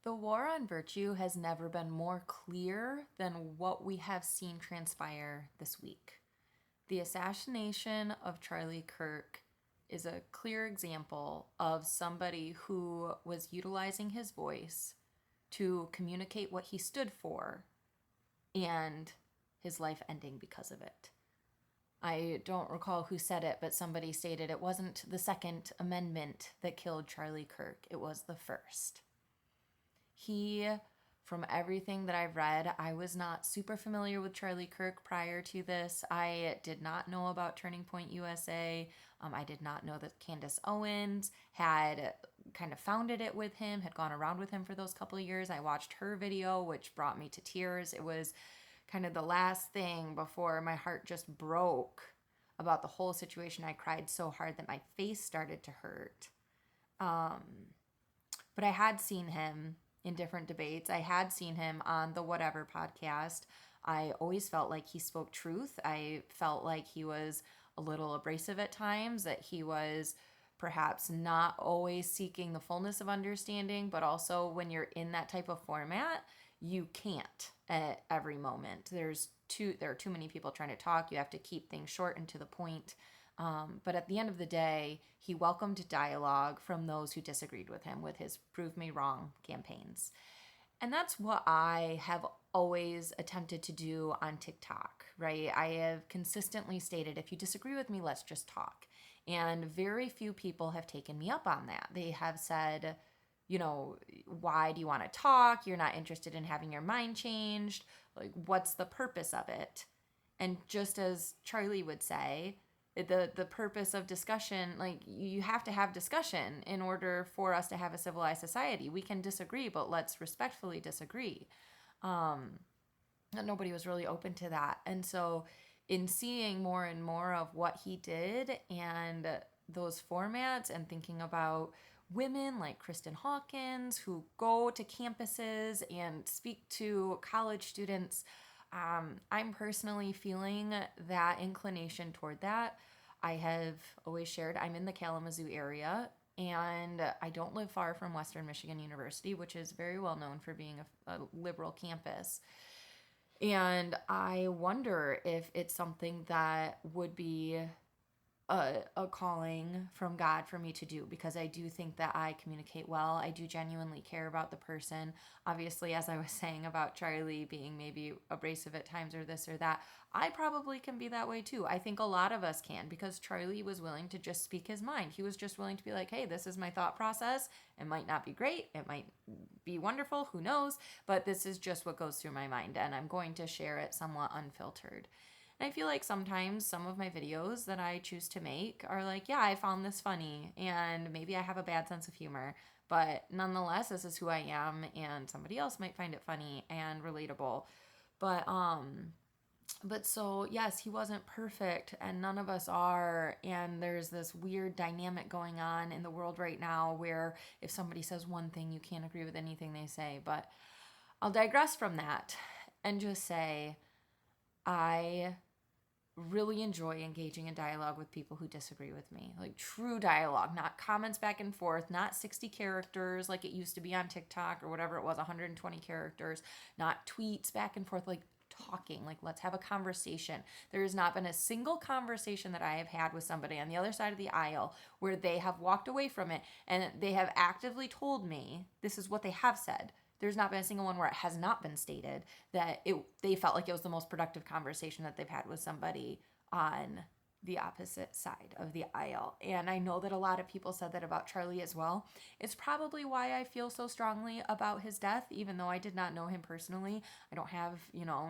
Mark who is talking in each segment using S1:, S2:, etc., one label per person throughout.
S1: The war on virtue has never been more clear than what we have seen transpire this week. The assassination of Charlie Kirk is a clear example of somebody who was utilizing his voice to communicate what he stood for and his life ending because of it. I don't recall who said it, but somebody stated it wasn't the Second Amendment that killed Charlie Kirk, it was the first. He, from everything that I've read, I was not super familiar with Charlie Kirk prior to this. I did not know about Turning Point USA. I did not know that Candace Owens had kind of founded it with him, had gone around with him for those couple of years. I watched her video, which brought me to tears. It was kind of the last thing before my heart just broke about the whole situation. I cried so hard that my face started to hurt. But I had seen him in different debates. I had seen him on the Whatever podcast. I always felt like he spoke truth. I felt like he was a little abrasive at times, that he was perhaps not always seeking the fullness of understanding, but also when you're in that type of format, you can't at every moment. There are too many people trying to talk. You have to keep things short and to the point. But at the end of the day, he welcomed dialogue from those who disagreed with him with his Prove Me Wrong campaigns. And that's what I have always attempted to do on TikTok, right? I have consistently stated, if you disagree with me, let's just talk. And very few people have taken me up on that. They have said, why do you want to talk? You're not interested in having your mind changed. Like, what's the purpose of it? And just as Charlie would say, the purpose of discussion, like, you have to have discussion in order for us to have a civilized society. We can disagree, but let's respectfully disagree. Nobody was really open to that. And so in seeing more and more of what he did and those formats and thinking about women like Kristen Hawkins who go to campuses and speak to college students, I'm personally feeling that inclination toward that. I have always shared I'm in the Kalamazoo area, and I don't live far from Western Michigan University, which is very well known for being a liberal campus. And I wonder if it's something that would be a calling from God for me to do, because I do think that I communicate well. I do genuinely care about the person. Obviously, as I was saying about Charlie being maybe abrasive at times or this or that, I probably can be that way too. I think a lot of us can, because Charlie was willing to just speak his mind. He was just willing to be like, hey, this is my thought process. It might not be great. It might be wonderful. Who knows? But this is just what goes through my mind, and I'm going to share it somewhat unfiltered. And I feel like sometimes some of my videos that I choose to make are like, yeah, I found this funny, and maybe I have a bad sense of humor, but nonetheless, this is who I am, and somebody else might find it funny and relatable. But so yes, he wasn't perfect, and none of us are, and there's this weird dynamic going on in the world right now where if somebody says one thing, you can't agree with anything they say. But I'll digress from that and just say I really enjoy engaging in dialogue with people who disagree with me. Like, true dialogue, not comments back and forth, not 60 characters like it used to be on TikTok or whatever it was, 120 characters, not tweets back and forth, like talking, like let's have a conversation. There has not been a single conversation that I have had with somebody on the other side of the aisle where they have walked away from it and they have actively told me this is what they have said. There's not been a single one where it has not been stated that they felt like it was the most productive conversation that they've had with somebody on the opposite side of the aisle. And I know that a lot of people said that about Charlie as well. It's probably why I feel so strongly about his death, even though I did not know him personally. I don't have,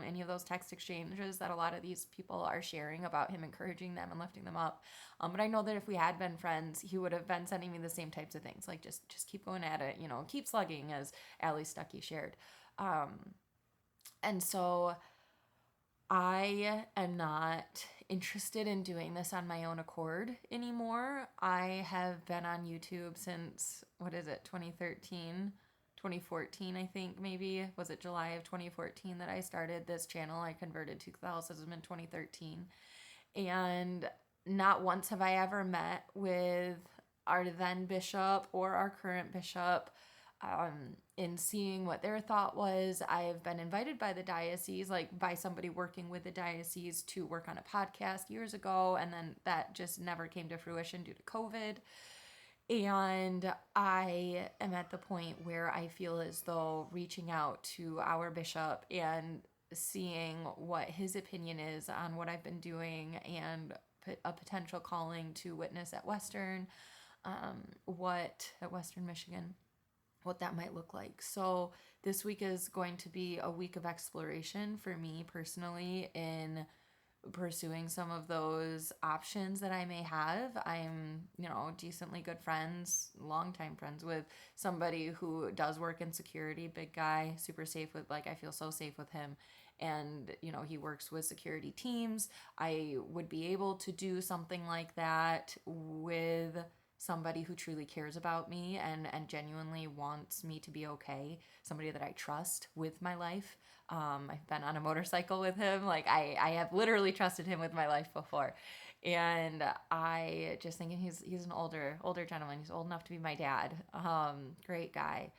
S1: any of those text exchanges that a lot of these people are sharing about him encouraging them and lifting them up. But I know that if we had been friends, he would have been sending me the same types of things, like just keep going at it, keep slugging, as Allie Stuckey shared. And so I am not interested in doing this on my own accord anymore. I have been on YouTube since, 2013, 2014, I think, maybe. Was it July of 2014 that I started this channel? I converted to Catholicism in 2013. And not once have I ever met with our then bishop or our current bishop. in seeing what their thought was. I've been invited by the diocese, like by somebody working with the diocese, to work on a podcast years ago, and then that just never came to fruition due to COVID. And I am at the point where I feel as though reaching out to our bishop and seeing what his opinion is on what I've been doing and a potential calling to witness at Western Michigan, what that might look like. So this week is going to be a week of exploration for me personally in pursuing some of those options that I may have. I'm, decently good friends, longtime friends with somebody who does work in security, big guy, super safe with, I feel so safe with him. And, he works with security teams. I would be able to do something like that with somebody who truly cares about me and genuinely wants me to be okay, somebody that I trust with my life. I've been on a motorcycle with him. I have literally trusted him with my life before. And I just think he's an older gentleman. He's old enough to be my dad. Great guy.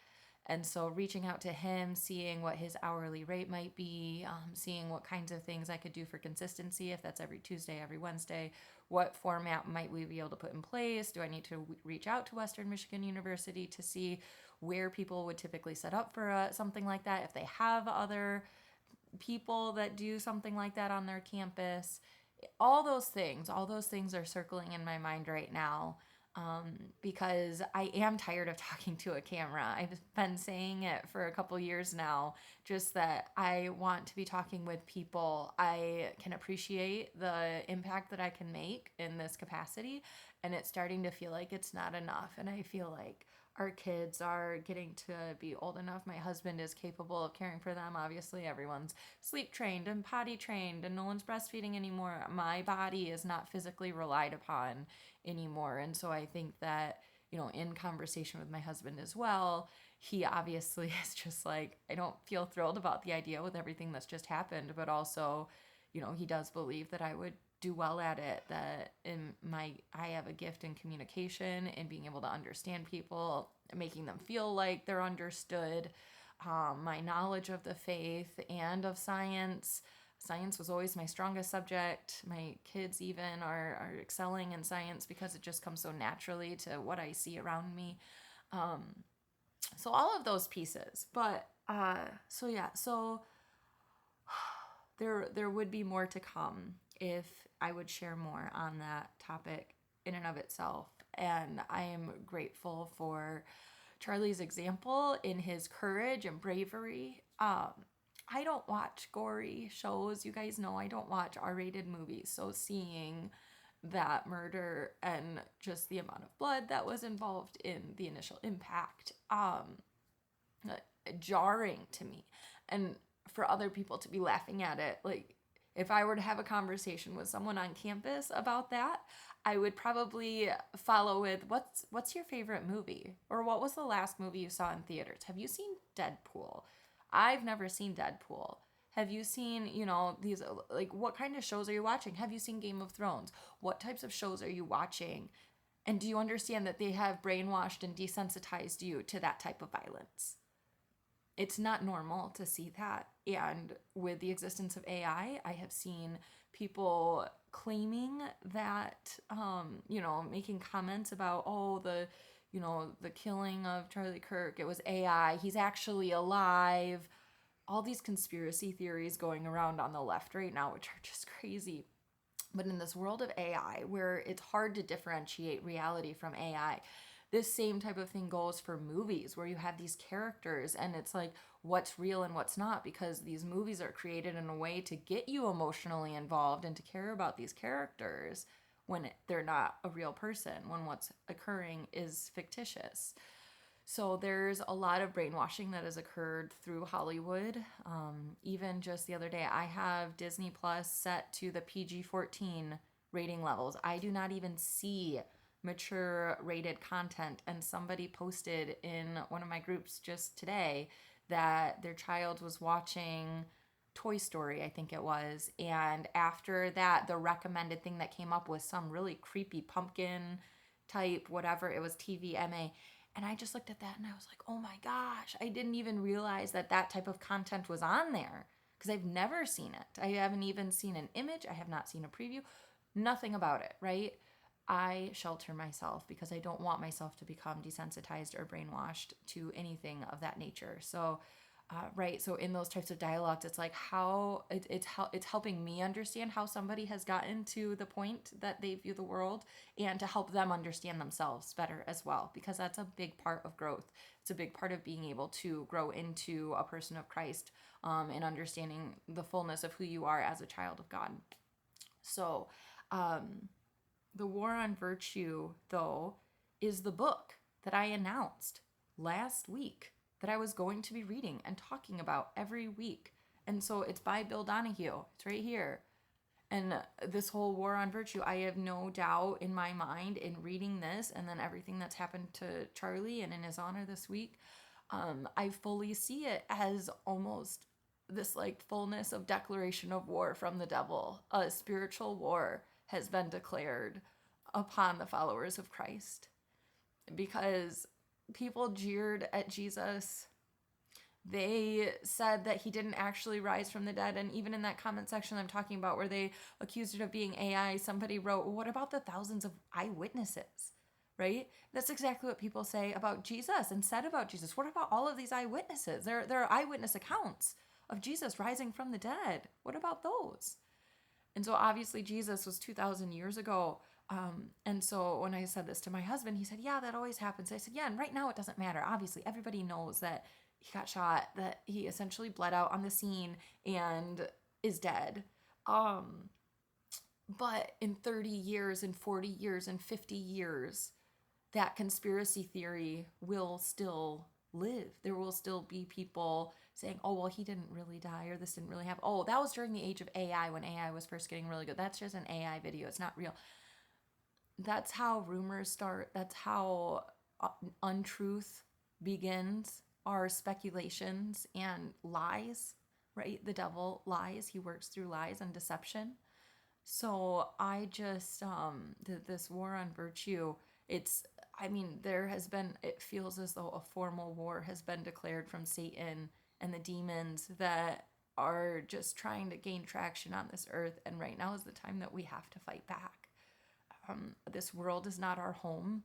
S1: And so reaching out to him, seeing what his hourly rate might be, seeing what kinds of things I could do for consistency, if that's every Tuesday, every Wednesday, what format might we be able to put in place? Do I need to reach out to Western Michigan University to see where people would typically set up for something like that, if they have other people that do something like that on their campus? All those things are circling in my mind right now. Because I am tired of talking to a camera. I've been saying it for a couple years now, just that I want to be talking with people. I can appreciate the impact that I can make in this capacity, and it's starting to feel like it's not enough. And I feel like our kids are getting to be old enough. My husband is capable of caring for them. Obviously, everyone's sleep trained and potty trained, and no one's breastfeeding anymore. My body is not physically relied upon anymore. And so I think that, in conversation with my husband as well, he obviously is just like, I don't feel thrilled about the idea with everything that's just happened, but also, he does believe that I would do well at it, that I have a gift in communication and being able to understand people, making them feel like they're understood. My knowledge of the faith and of science. Science was always my strongest subject. My kids even are excelling in science because it just comes so naturally to what I see around me. So all of those pieces. But so there would be more to come if I would share more on that topic in and of itself. And I am grateful for Charlie's example in his courage and bravery. I don't watch gory shows. You guys know I don't watch R-rated movies. So seeing that murder and just the amount of blood that was involved in the initial impact, jarring to me. And for other people to be laughing at it, if I were to have a conversation with someone on campus about that, I would probably follow with, what's your favorite movie? Or what was the last movie you saw in theaters? Have you seen Deadpool? I've never seen Deadpool. Have you seen, these, what kind of shows are you watching? Have you seen Game of Thrones? What types of shows are you watching? And do you understand that they have brainwashed and desensitized you to that type of violence? It's not normal to see that. And with the existence of AI, I have seen people claiming that, making comments about, the killing of Charlie Kirk, it was AI, he's actually alive. All these conspiracy theories going around on the left right now, which are just crazy. But in this world of AI, where it's hard to differentiate reality from AI, this same type of thing goes for movies, where you have these characters and it's like, what's real and what's not, because these movies are created in a way to get you emotionally involved and to care about these characters when they're not a real person, when what's occurring is fictitious. So there's a lot of brainwashing that has occurred through Hollywood. Even just the other day, I have Disney Plus set to the PG-14 rating levels. I do not even see mature rated content, and somebody posted in one of my groups just today that their child was watching Toy Story, I think it was, and after that the recommended thing that came up was some really creepy pumpkin type whatever, it was TVMA, And I just looked at that and I was like, oh my gosh, I didn't even realize that that type of content was on there because I've never seen it. I haven't even seen an image. I have not seen a preview, nothing about it, right? I shelter myself because I don't want myself to become desensitized or brainwashed to anything of that nature. So, right. So in those types of dialogues, it's like it's helping me understand how somebody has gotten to the point that they view the world, and to help them understand themselves better as well, because that's a big part of growth. It's a big part of being able to grow into a person of Christ, and understanding the fullness of who you are as a child of God. So, the War on Virtue, though, is the book that I announced last week that I was going to be reading and talking about every week. And so it's by Bill Donahue. It's right here. And this whole War on Virtue, I have no doubt in my mind in reading this and then everything that's happened to Charlie and in his honor this week, I fully see it as almost this like fullness of declaration of war from the devil. A spiritual war has been declared upon the followers of Christ, because people jeered at Jesus. They said that he didn't actually rise from the dead. And even in that comment section I'm talking about where they accused it of being AI, somebody wrote, well, what about the thousands of eyewitnesses? Right? That's exactly what people say about Jesus and said about Jesus. What about all of these eyewitnesses? There are eyewitness accounts of Jesus rising from the dead. What about those? And so obviously Jesus was 2,000 years ago. And so when I said this to my husband, he said, yeah, that always happens. I said, yeah, and right now it doesn't matter. Obviously, everybody knows that he got shot, that he essentially bled out on the scene and is dead. But in 30 years and 40 years and 50 years, that conspiracy theory will still live. There will still be people saying, oh, well, he didn't really die, or this didn't really happen. Oh, that was during the age of AI, when AI was first getting really good. That's just an AI video. It's not real. That's how rumors start. That's how untruth begins, are speculations and lies, right? The devil lies. He works through lies and deception. So I just, this war on virtue, there has been, it feels as though a formal war has been declared from Satan and the demons that are just trying to gain traction on this earth. And right now is the time that we have to fight back. This world is not our home.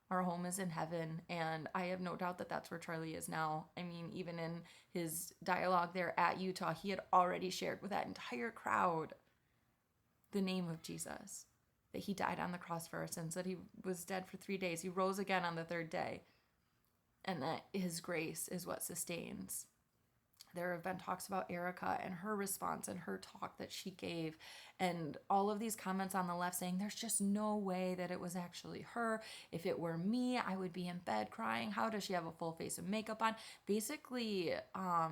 S1: Our home is in heaven, and I have no doubt that that's where Charlie is now. I mean, even in his dialogue there at Utah, he had already shared with that entire crowd the name of Jesus, that he died on the cross for our sins, that he was dead for 3 days, he rose again on the third day, and that his grace is what sustains. There have been talks about Erica and her response and her talk that she gave, and all of these comments on the left saying there's just no way that it was actually her. If it were me, I would be in bed crying. How does she have a full face of makeup on? Basically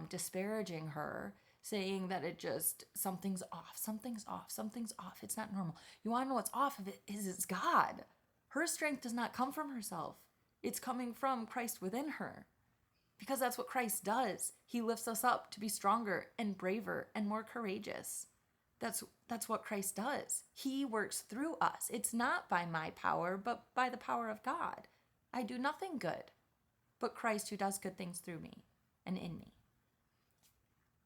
S1: disparaging her, saying that it just, something's off, something's off, something's off. It's not normal. You want to know what's off of it is it's God. Her strength does not come from herself. It's coming from Christ within her. Because that's what Christ does. He lifts us up to be stronger and braver and more courageous. That's what Christ does. He works through us. It's not by my power, but by the power of God. I do nothing good, but Christ who does good things through me and in me.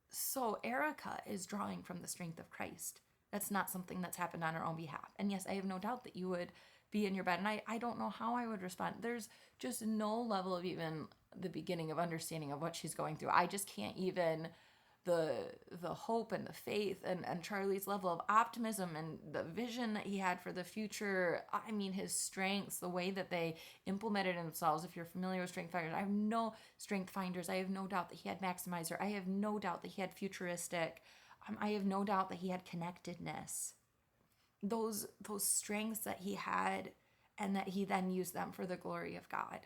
S1: So Erica is drawing from the strength of Christ. That's not something that's happened on her own behalf. And yes, I have no doubt that you would be in your bed. And I don't know how I would respond. There's just no level of even the beginning of understanding of what she's going through. I just can't even, the hope and the faith and Charlie's level of optimism and the vision that he had for the future. I mean, his strengths, the way that they implemented themselves. If you're familiar with strength finders, I have no strength finders. I have no doubt that he had maximizer. I have no doubt that he had futuristic. I have no doubt that he had connectedness. Those strengths that he had, and that he then used them for the glory of God.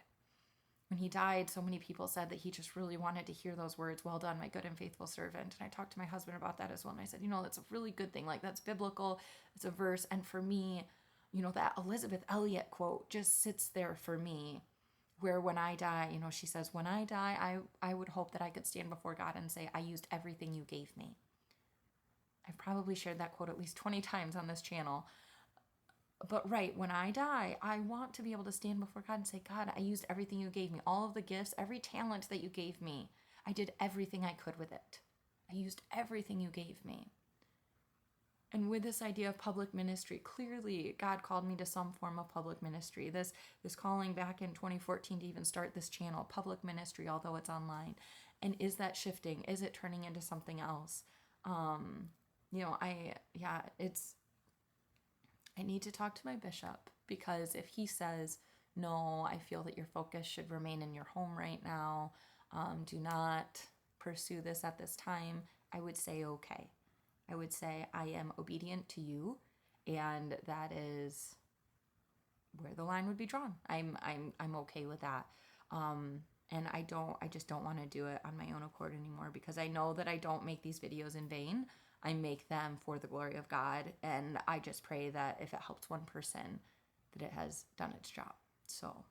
S1: When he died, so many people said that he just really wanted to hear those words, well done, my good and faithful servant. And I talked to my husband about that as well. And I said, that's a really good thing. Like, that's biblical. It's a verse. And for me, that Elizabeth Elliot quote just sits there for me, where when I die, she says, when I die, I would hope that I could stand before God and say, I used everything you gave me. I've probably shared that quote at least 20 times on this channel. But right, when I die, I want to be able to stand before God and say, God, I used everything you gave me, all of the gifts, every talent that you gave me. I did everything I could with it. I used everything you gave me. And with this idea of public ministry, clearly God called me to some form of public ministry. This calling back in 2014 to even start this channel, public ministry, although it's online. And is that shifting? Is it turning into something else? I need to talk to my bishop, because if he says, no, I feel that your focus should remain in your home right now, do not pursue this at this time, I would say, okay. I would say I am obedient to you, and that is where the line would be drawn. I'm okay with that. And I just don't want to do it on my own accord anymore, because I know that I don't make these videos in vain. I make them for the glory of God, and I just pray that if it helps one person, that it has done its job. So,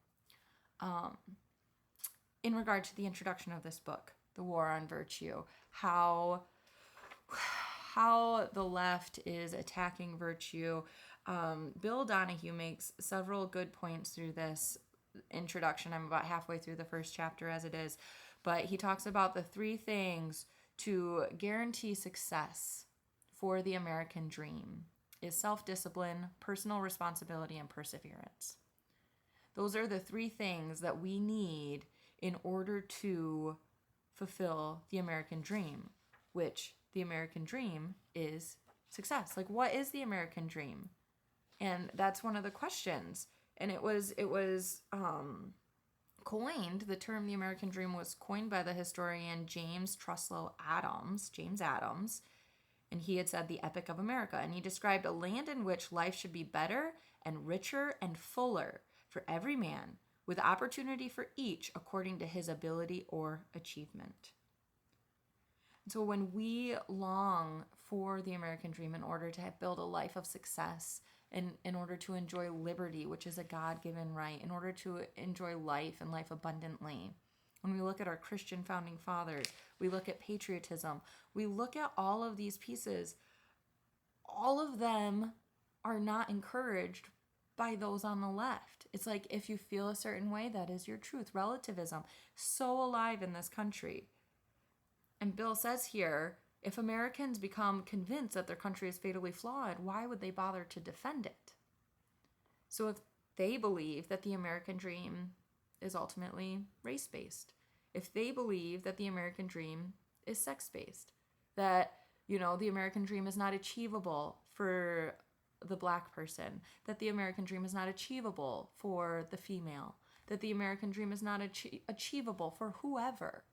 S1: in regard to the introduction of this book, The War on Virtue, how the left is attacking virtue. Bill Donahue makes several good points through this introduction. I'm about halfway through the first chapter as it is, but he talks about the 3 things to guarantee success for the American dream is self-discipline, personal responsibility, and perseverance. Those are the 3 things that we need in order to fulfill the American dream, which the American dream is success. Like, what is the American dream? And that's one of the questions. And it was coined, the term the American dream was coined by the historian James Adams, and he had said the epic of America. And he described a land in which life should be better and richer and fuller for every man, with opportunity for each according to his ability or achievement. So when we long for the American dream in order to build a life of success, and in order to enjoy liberty, which is a God-given right, in order to enjoy life and life abundantly, when we look at our Christian founding fathers, we look at patriotism, we look at all of these pieces, all of them are not encouraged by those on the left. It's like, if you feel a certain way, that is your truth. Relativism, so alive in this country. And Bill says here, if Americans become convinced that their country is fatally flawed, why would they bother to defend it? So if they believe that the American dream is ultimately race-based, if they believe that the American dream is sex-based, that, the American dream is not achievable for the Black person, that the American dream is not achievable for the female, that the American dream is not achievable for whoever,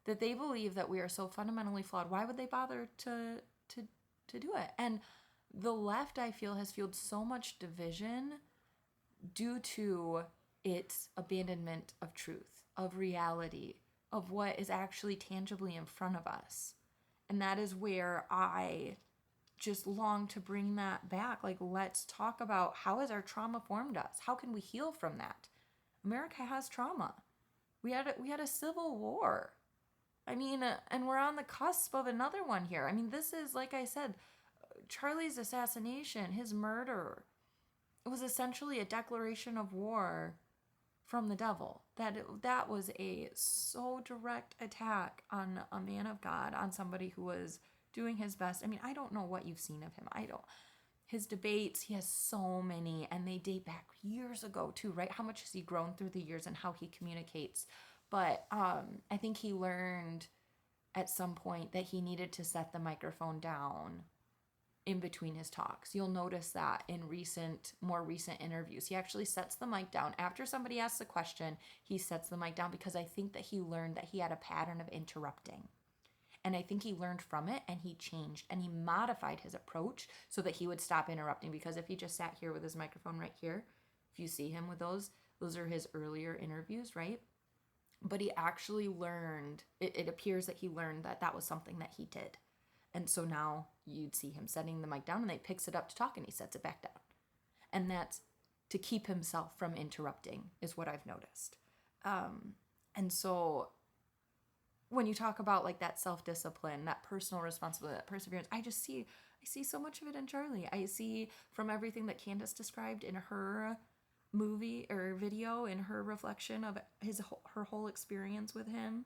S1: that they believe that we are so fundamentally flawed, why would they bother to do it? And the left, I feel, has fueled so much division due to its abandonment of truth, of reality, of what is actually tangibly in front of us. And that is where I just long to bring that back. Like, let's talk about, how has our trauma formed us? How can we heal from that? America has trauma. We had a civil war. I mean, and we're on the cusp of another one here. I mean, this is, like I said, Charlie's assassination, his murder, it was essentially a declaration of war from the devil. That was a so direct attack on a man of God, on somebody who was doing his best. I mean, I don't know what you've seen of him. His debates, he has so many, and they date back years ago too, right? How much has he grown through the years and how he communicates? But I think he learned at some point that he needed to set the microphone down in between his talks. You'll notice that in more recent interviews. He actually sets the mic down. After somebody asks a question, he sets the mic down, because I think that he learned that he had a pattern of interrupting. And I think he learned from it, and he changed, and he modified his approach so that he would stop interrupting. Because if he just sat here with his microphone right here, if you see him with those are his earlier interviews, right? But he actually learned, it appears that he learned that was something that he did. And so now you'd see him setting the mic down, and he picks it up to talk, and he sets it back down. And that's to keep himself from interrupting, is what I've noticed. And so when you talk about like that self-discipline, that personal responsibility, that perseverance, I just see I see so much of it in Charlie. I see from everything that Candace described in her movie or video, in her reflection of her whole experience with him,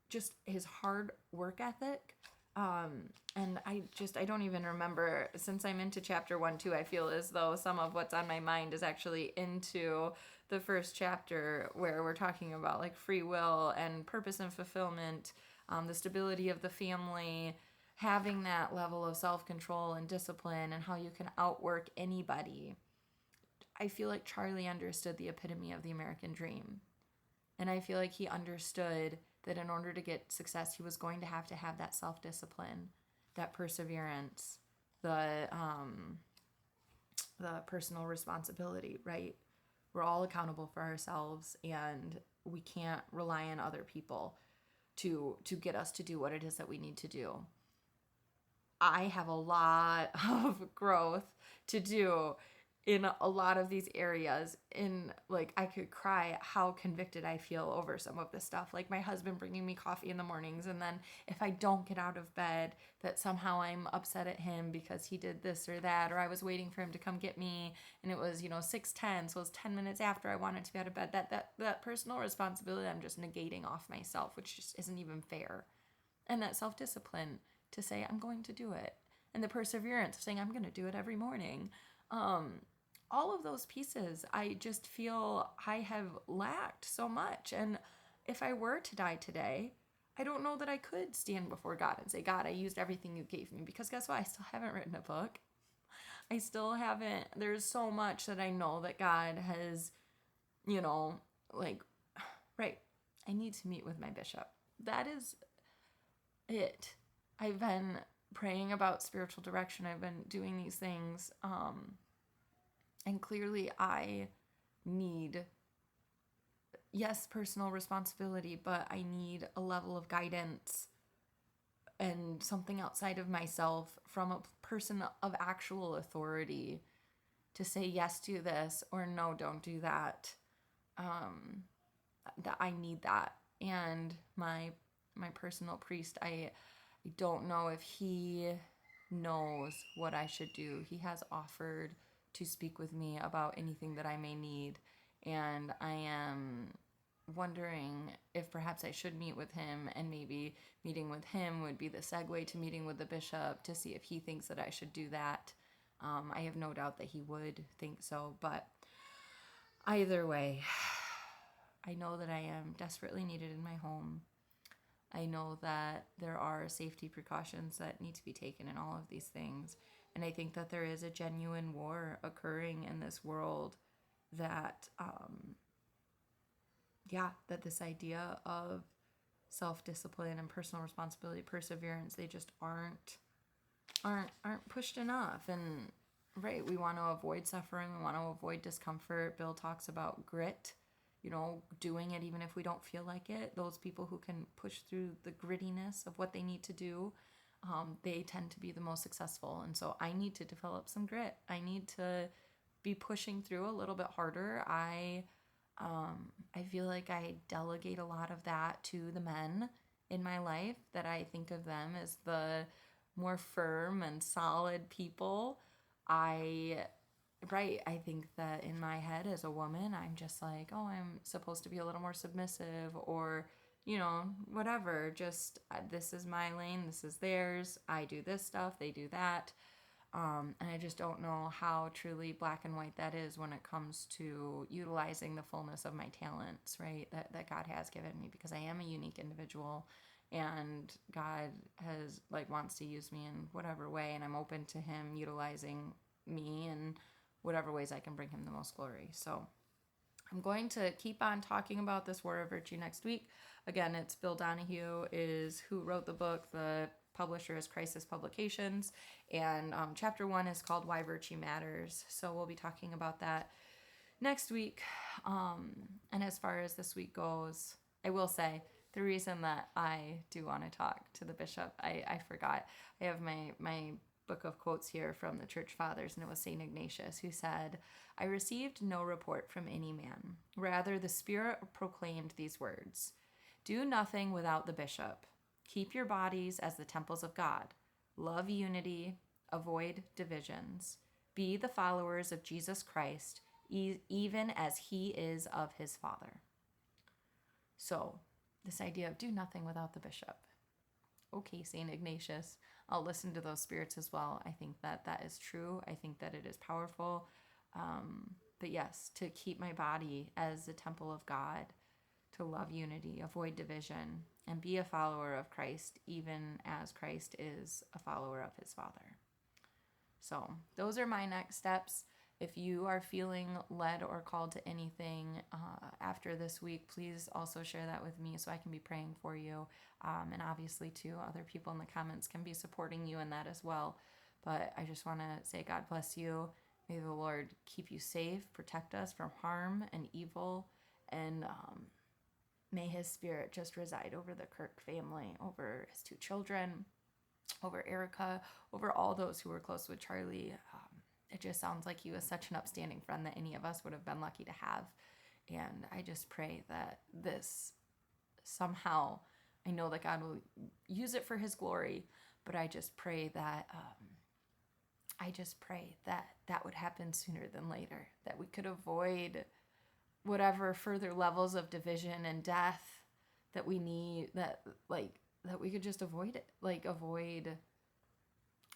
S1: just his hard work ethic. And I don't even remember, since I'm into chapter 1 too, I feel as though some of what's on my mind is actually into the first chapter, where we're talking about like free will and purpose and fulfillment, the stability of the family, having that level of self-control and discipline, and how you can outwork anybody. I feel like Charlie understood the epitome of the American dream. And I feel like he understood that in order to get success, he was going to have that self-discipline, that perseverance, the personal responsibility, right? We're all accountable for ourselves, and we can't rely on other people to get us to do what it is that we need to do. I have a lot of growth to do in a lot of these areas. In like, I could cry how convicted I feel over some of this stuff, like my husband bringing me coffee in the mornings, and then if I don't get out of bed, that somehow I'm upset at him because he did this or that, or I was waiting for him to come get me and it was 6:10, so it was 10 minutes after I wanted to be out of bed. That personal responsibility I'm just negating off myself, which just isn't even fair. And that self-discipline to say I'm going to do it, and the perseverance of saying I'm going to do it every morning. All of those pieces, I just feel I have lacked so much. And if I were to die today, I don't know that I could stand before God and say, God, I used everything you gave me, because guess what? I still haven't written a book. I still haven't. There's so much that I know that God has, like, right, I need to meet with my bishop. That is it. I've been praying about spiritual direction. I've been doing these things. And clearly I need, yes, personal responsibility, but I need a level of guidance and something outside of myself from a person of actual authority to say yes, do this, or no, don't do that. That I need that. And my personal priest, I don't know if he knows what I should do. He has offered to speak with me about anything that I may need, and I am wondering if perhaps I should meet with him, and maybe meeting with him would be the segue to meeting with the bishop to see if he thinks that I should do that. I have no doubt that he would think so, but either way, I know that I am desperately needed in my home. I know that there are safety precautions that need to be taken in all of these things. And I think that there is a genuine war occurring in this world that, that this idea of self-discipline and personal responsibility, perseverance, they just aren't pushed enough. And right, we want to avoid suffering. We want to avoid discomfort. Bill talks about grit, doing it even if we don't feel like it. Those people who can push through the grittiness of what they need to do, they tend to be the most successful. And so I need to develop some grit. I need to be pushing through a little bit harder. I feel like I delegate a lot of that to the men in my life, that I think of them as the more firm and solid people. I think that in my head as a woman, I'm just like, oh, I'm supposed to be a little more submissive, or, whatever. Just, this is my lane, this is theirs. I do this stuff, they do that. And I just don't know how truly black and white that is when it comes to utilizing the fullness of my talents, right? That God has given me, because I am a unique individual, and God has wants to use me in whatever way, and I'm open to him utilizing me in whatever ways I can bring him the most glory. So I'm going to keep on talking about this War of Virtue next week. Again, it's Bill Donahue is who wrote the book. The publisher is Crisis Publications, and chapter 1 is called Why Virtue Matters. So we'll be talking about that next week. And as far as this week goes, I will say the reason that I do want to talk to the bishop, I forgot. I have my book of quotes here from the church fathers, and it was St. Ignatius who said, I received no report from any man. Rather, the Spirit proclaimed these words: do nothing without the bishop. Keep your bodies as the temples of God. Love unity. avoid divisions, be the followers of Jesus Christ, even as he is of his Father. So, this idea of do nothing without the bishop. Okay, St. Ignatius, I'll listen to those spirits as well. I think that is true. I think that it is powerful. But yes, to keep my body as the temple of God, to love unity, avoid division, and be a follower of Christ, even as Christ is a follower of his Father. So those are my next steps. If you are feeling led or called to anything after this week, please also share that with me so I can be praying for you. And obviously, too, other people in the comments can be supporting you in that as well. But I just want to say God bless you. May the Lord keep you safe, protect us from harm and evil, and may his spirit just reside over the Kirk family, over his two children, over Erica, over all those who were close with Charlie. It just sounds like he was such an upstanding friend that any of us would have been lucky to have. And I just pray that this somehow, I know that God will use it for his glory, but I just pray that that would happen sooner than later, that we could avoid whatever further levels of division and death that we need, that we could just avoid it,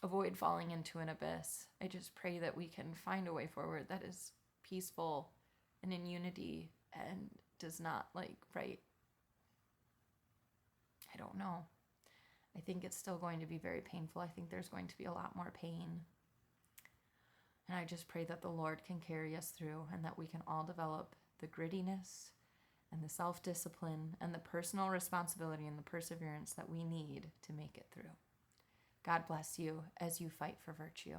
S1: avoid falling into an abyss. I just pray that we can find a way forward that is peaceful and in unity and does not I don't know. I think it's still going to be very painful. I think there's going to be a lot more pain. And I just pray that the Lord can carry us through and that we can all develop the grittiness and the self-discipline and the personal responsibility and the perseverance that we need to make it through. God bless you as you fight for virtue.